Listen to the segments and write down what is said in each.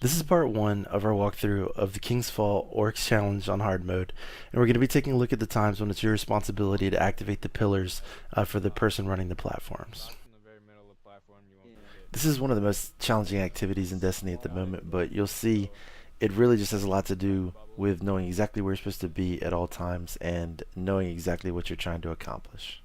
This is part one of our walkthrough of the King's Fall Oryx Challenge on hard mode, and we're going to be taking a look at the times when it's your responsibility to activate the pillars for the person running the platforms. This is one of the most challenging activities in Destiny at the moment, but you'll see it really just has a lot to do with knowing exactly where you're supposed to be at all times and knowing exactly what you're trying to accomplish.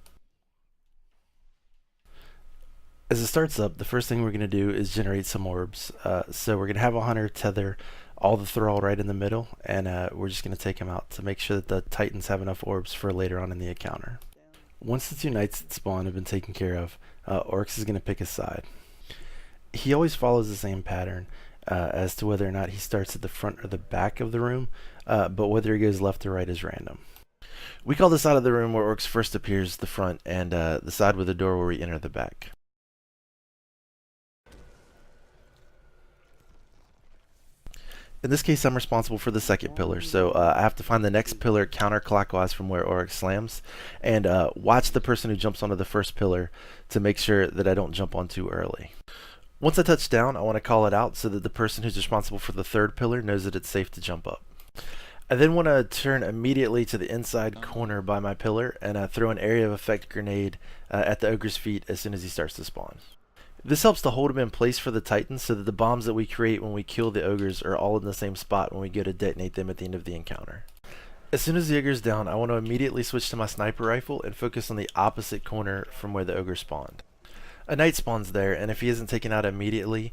As it starts up, the first thing we're going to do is generate some orbs. So we're going to have a hunter tether all the thrall right in the middle, and we're just going to take him out to make sure that the titans have enough orbs for later on in the encounter. Once the two knights that spawn have been taken care of, Oryx is going to pick his side. He always follows the same pattern as to whether or not he starts at the front or the back of the room, but whether he goes left or right is random. We call the side of the room where Oryx first appears the front, and the side with the door where we enter the back. In this case, I'm responsible for the second pillar, so I have to find the next pillar counterclockwise from where Oryx slams, and watch the person who jumps onto the first pillar to make sure that I don't jump on too early. Once I touch down, I want to call it out so that the person who's responsible for the third pillar knows that it's safe to jump up. I then want to turn immediately to the inside corner by my pillar and throw an area of effect grenade at the ogre's feet as soon as he starts to spawn. This helps to hold him in place for the titans so that the bombs that we create when we kill the ogres are all in the same spot when we go to detonate them at the end of the encounter. As soon as the ogre is down, I want to immediately switch to my sniper rifle and focus on the opposite corner from where the ogre spawned. A knight spawns there, and if he isn't taken out immediately,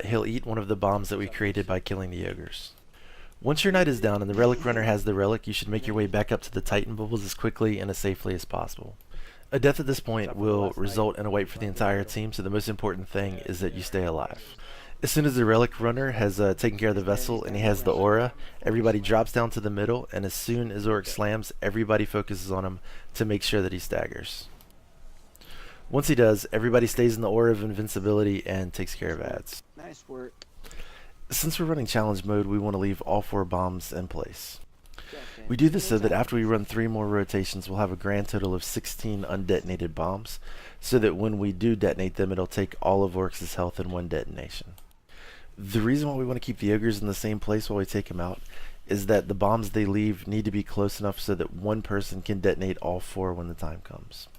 he'll eat one of the bombs that we created by killing the ogres. Once your knight is down and the relic runner has the relic, you should make your way back up to the titan bubbles as quickly and as safely as possible. A death at this point will result in a wipe for the entire team, so the most important thing is that you stay alive. As soon as the relic runner has taken care of the vessel and he has the aura, everybody drops down to the middle, and as soon as Oryx slams, everybody focuses on him to make sure that he staggers. Once he does, everybody stays in the aura of invincibility and takes care of ads. Nice work. Since we're running challenge mode, we want to leave all 4 bombs in place. We do this so that after we run 3 more rotations, we'll have a grand total of 16 undetonated bombs, so that when we do detonate them, it'll take all of Oryx's health in one detonation. The reason why we want to keep the ogres in the same place while we take them out is that the bombs they leave need to be close enough so that one person can detonate all 4 when the time comes.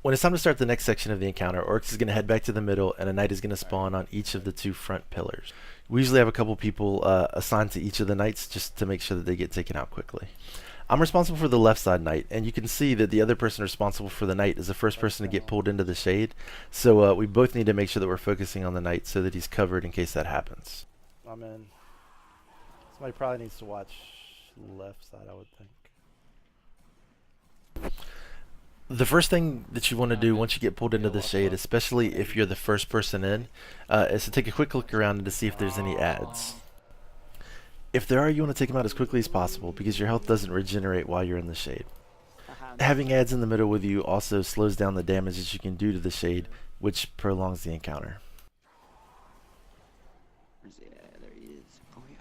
When it's time to start the next section of the encounter, Oryx is going to head back to the middle, and a knight is going to spawn on each of the 2 front pillars. We usually have a couple people assigned to each of the knights just to make sure that they get taken out quickly. I'm responsible for the left side knight, and you can see that the other person responsible for the knight is the first person to get pulled into the shade, so we both need to make sure that we're focusing on the knight so that he's covered in case that happens. I'm in. Somebody probably needs to watch left side, I would think. The first thing that you want to do once you get pulled into the shade, especially if you're the first person in, is to take a quick look around and to see if there's any ads. If there are, you want to take them out as quickly as possible because your health doesn't regenerate while you're in the shade. Having ads in the middle with you also slows down the damage that you can do to the shade, which prolongs the encounter. There he is. Oh yeah.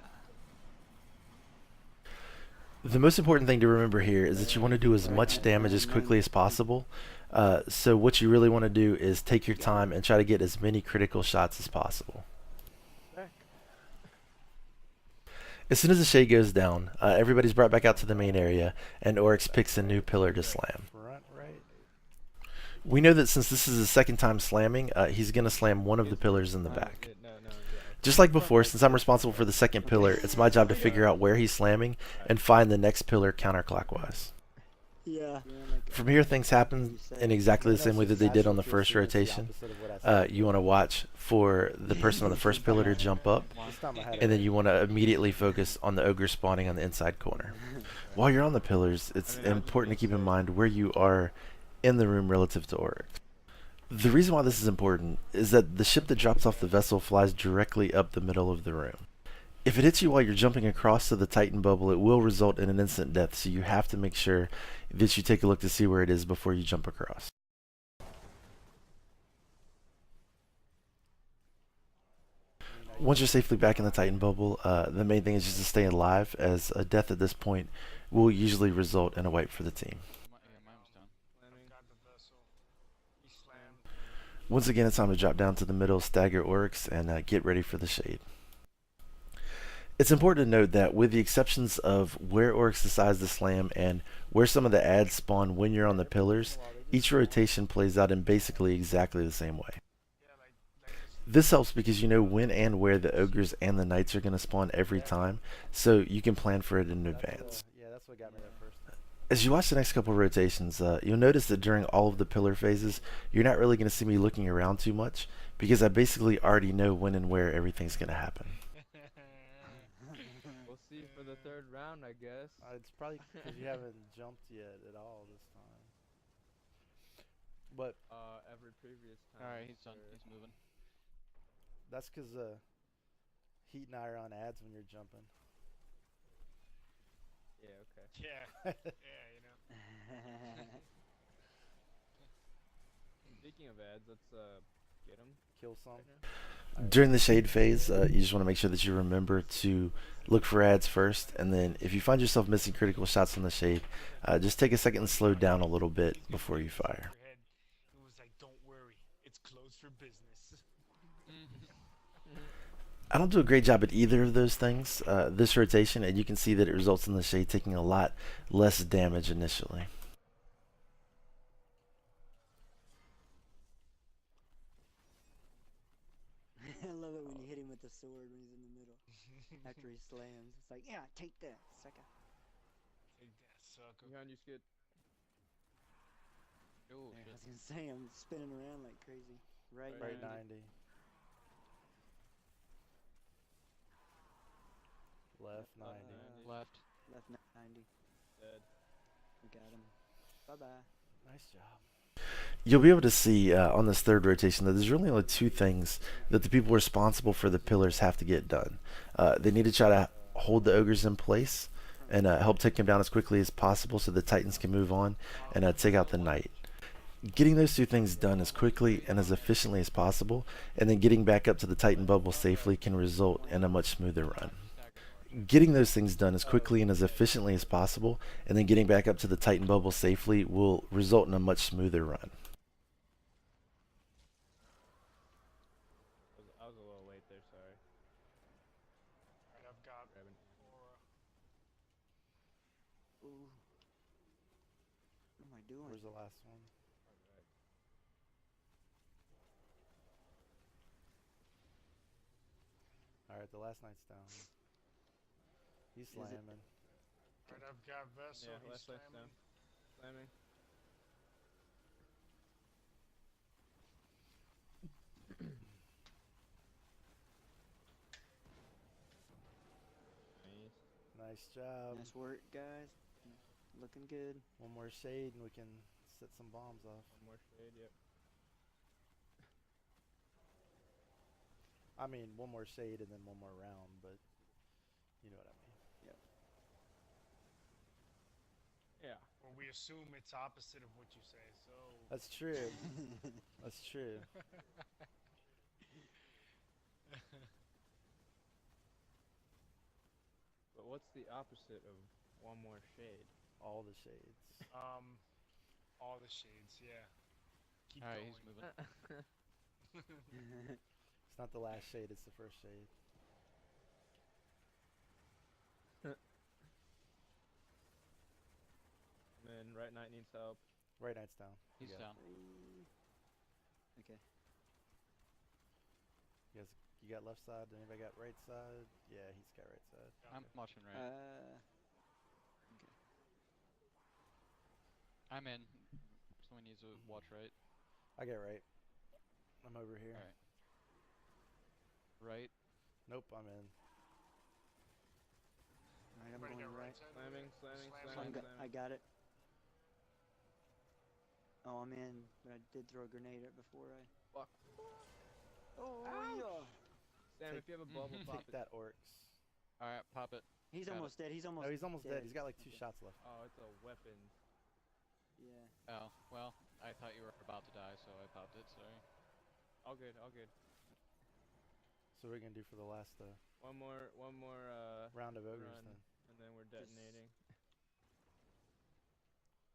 The most important thing to remember here is that you want to do as much damage as quickly as possible. So what you really want to do is take your time and try to get as many critical shots as possible. As soon as the shade goes down, everybody's brought back out to the main area, and Oryx picks a new pillar to slam. We know that since this is his second time slamming, he's going to slam one of the pillars in the back. Just like before, since I'm responsible for the second pillar, it's my job to figure out where he's slamming and find the next pillar counterclockwise. Yeah. From here, things happen in exactly the same way that they did on the first rotation. You want to watch for the person on the first pillar to jump up, and then you want to immediately focus on the ogre spawning on the inside corner. While you're on the pillars, it's important to keep in mind where you are in the room relative to Oryx. The reason why this is important is that the ship that drops off the vessel flies directly up the middle of the room. If it hits you while you're jumping across to the Titan bubble, it will result in an instant death, so you have to make sure that you take a look to see where it is before you jump across. Once you're safely back in the Titan bubble, the main thing is just to stay alive, as a death at this point will usually result in a wipe for the team. Once again, it's time to drop down to the middle, stagger Oryx, and get ready for the shade. It's important to note that with the exceptions of where Oryx decides to slam and where some of the ads spawn when you're on the pillars, each rotation plays out in basically exactly the same way. This helps because you know when and where the ogres and the knights are going to spawn every time, so you can plan for it in advance. Yeah, that's what got me there first. As you watch the next couple of rotations, you'll notice that during all of the pillar phases, you're not really going to see me looking around too much because I basically already know when and where everything's going to happen. We'll see for the third round, I guess. It's probably because you haven't jumped yet at all this time. But Every previous time. Alright, he's done. sir. He's moving. that's because Heat and I are on ads when you're jumping. Yeah, okay. Yeah, yeah, you know. Speaking of ads, let's get him Kill some. right now. During the shade phase, you just want to make sure that you remember to look for ads first, and then if you find yourself missing critical shots on the shade, just take a second and slow down a little bit before you fire. Your head, it was like, don't worry, it's closed for business. I don't do a great job at either of those things this rotation, and you can see that it results in the shade taking a lot less damage initially. I love it when you hit him with the sword when he's in the middle. After he slams. It's like, yeah, take that, sucker. Take that, sucker. Behind you, Skid. Oh, Yeah, I shit. was gonna say, I'm spinning around like crazy. Right, Right Right 90. 90. Left 90. Left. Left 90. Dead. We got him. Bye-bye. Nice job. You'll be able to see on this third rotation that there's really only two things that the people responsible for the pillars have to get done. They need to try to hold the ogres in place and help take them down as quickly as possible so the titans can move on and take out the knight. Getting those two things done as quickly and as efficiently as possible, and then getting back up to the titan bubble safely, can result in a much smoother run. Getting those things done as quickly and as efficiently as possible, and then getting back up to the titan bubble safely, will result in a much smoother run. I was a little late there, sorry. Alright, I've got Grabbing. Aura. Ooh. What am I doing? Where's the last one? Alright. Alright, the last night's down. He's it? slamming. Alright, I've got Vessel, Yeah, he's last night's slamming. Slamming. Nice. Nice job. Nice work, guys. Looking good. One more shade and we can set some bombs off. One more shade, yep. I mean, one more shade and then one more round, but you know what I mean. Yeah. Well, we assume it's opposite of what you say, so. That's true. That's true. But what's the opposite of one more shade? All the shades. All the shades, yeah. Keep Alright, going. he's moving. It's not the last shade, it's the first shade. And right knight needs help. Right knight's down. He's Yeah. down. Okay. You got left side, anybody got right side? Yeah, he's got right side. I'm watching right. Okay. I'm in. Someone needs to watch right. I got right. I'm over here. Alright. Right. Nope, I'm in. Alright, I'm Everybody going got right. side? Slamming, slamming, Slamming. slamming, I slamming. got it. Oh, I'm in, but I did throw a grenade right before I. Fuck. Oh, Ouch! Sam, Take- if you have a bubble, pop Take it. that Oryx. Alright, pop it. He's Got it. almost dead. He's almost. No, he's almost dead. He's got like 2 Okay. shots left. Oh, it's a weapon. Yeah. Oh, well, I thought you were about to die, so I popped it, sorry. All good, all good. So we're gonna do for the last One more, round of ogres run. then. and then we're detonating.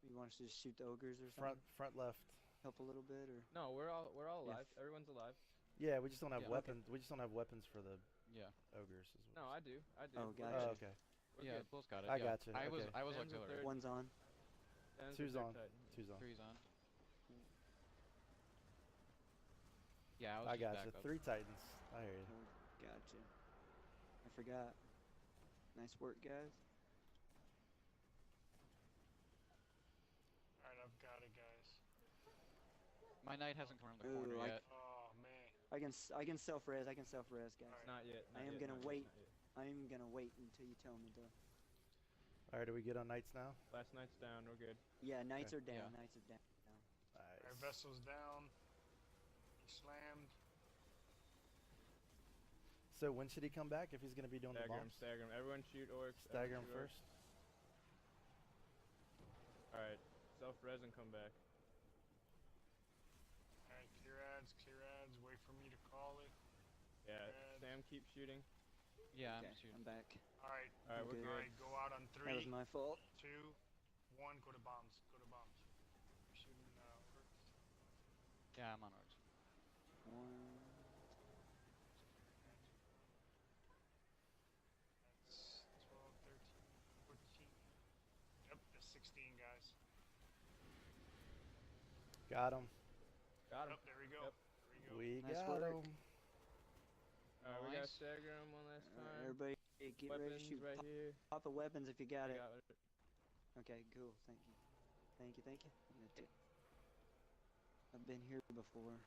You want us to just shoot the ogres or something? Front left. help a little bit, or No, we're all Yeah, alive. Everyone's alive. Yeah, we just don't have Yeah. weapons. We just don't have weapons for the Yeah. ogres. Is what No, we're I saying. do. I do. Oh, We're gotcha. Oh, good. okay. We're Yeah, good. both got it. I yeah. gotcha, I was okay. I was Sam's the auxiliary. third. one's on. Sam's the Two's third on. Titan. Two's on. 3's on. Yeah, I was I just gotcha. backup. 3 titans. I hear you. Oh, gotcha. I forgot. Nice work, guys. Alright, I've got it, guys. My knight hasn't come around the Ooh, corner I- yet. Oh, man. I can self-res. I can self-res, guys. Alright. Not yet. I not am yet, gonna not yet, wait. not yet. I am gonna wait until you tell me to. All right, are we good on knights now? Last night's down. We're good. Yeah, knights Okay. are down. Yeah. Knights are down. Alright, Nice. vessel's down. He slammed. So when should he come back if he's going to be doing the Stagger him. bombs? Stagger him. Everyone shoot Oryx. Stagger him everyone shoot Oryx. first. All right. Self-res and come back. Alright, clear ads, wait for me to call it. Yeah. Red. Sam, keep shooting. Yeah, Okay, I'm shooting. I'm back. Alright, All right, we're Okay. good. alright, go out on That was 3, my fault. 2, 1, go to bombs. Go to bombs. We're shooting, Oryx. Yeah, I'm on Oryx. 1. That's 12, 13, 14. Yep, that's 16, guys. Got him. Got him. Yep, there we go. Yep. There we go. We Nice got work. him. All right, we gotta Nice. stagger him one last Alright, time. everybody, get ready to Weapons shoot. right here. Pop the weapons if you got We it. got it. Okay, cool. Thank you. Thank you. Thank you. I'm gonna take. I've been here before.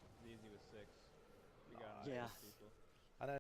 It's easy with 6. We got Yeah. people.